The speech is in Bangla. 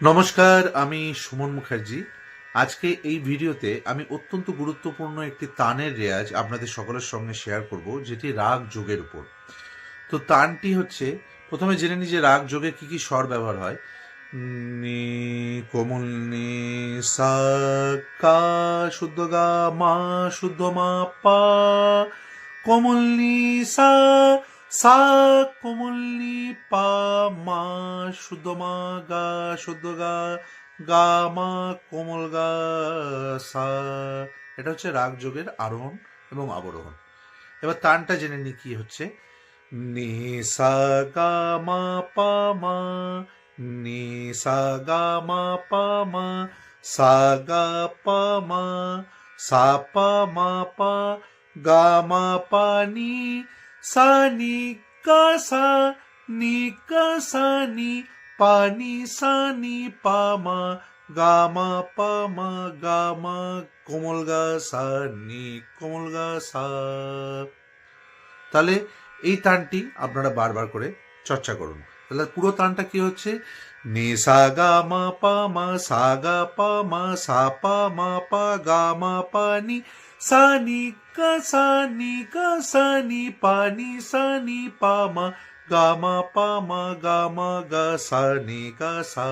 নমস্কার, আমি সুমন মুখার্জি। আজকে এই ভিডিওতে আমি অত্যন্ত গুরুত্বপূর্ণ একটি তানের রেয়াজ আপনাদের সকলের সঙ্গে শেয়ার করব, যেটি রাগ যোগের উপর। তো তানটি হচ্ছে, প্রথমে জেনে নিই যে রাগ যোগে কি কি স্বর ব্যবহার হয়। নি, কোমল নি, সা, কা শুদ্ধ গা, মা শুদ্ধ মা, পা কোমল নি, সা, সা কোমল নি, পা মা শুদ্ধ মা, গা শুদ্ধ গা, গা মা কোমল গা, সা। এটা হচ্ছে রাগ যোগের আরোহণ এবং অবরোহণ। এবার তানটা জেনে নি কি হচ্ছে। নি সা গা মা পা মা, নি সা গা মা পা মা, সা গা পা মা, সা পা মা পা, গা মা পা নি, সা নি গা সা, নি গা সা নি, পা নি সা নি পা মা, গা মা পা মা, গা মা কোমল গা সা, নি কোমল গা সা। তাহলে এই তানটি আপনারা বারবার করে চর্চা করুন। তাহলে পুরো তানটা কি হচ্ছে, নি সা গা মা পা মা, সা গা পা মা, সা পা মা পা, গা মা পা নি, সা নি গা সা নি গা সা নি, পা নি সা নি পা মা, গা মা পা মা, গা মা গা সা নি গা সা।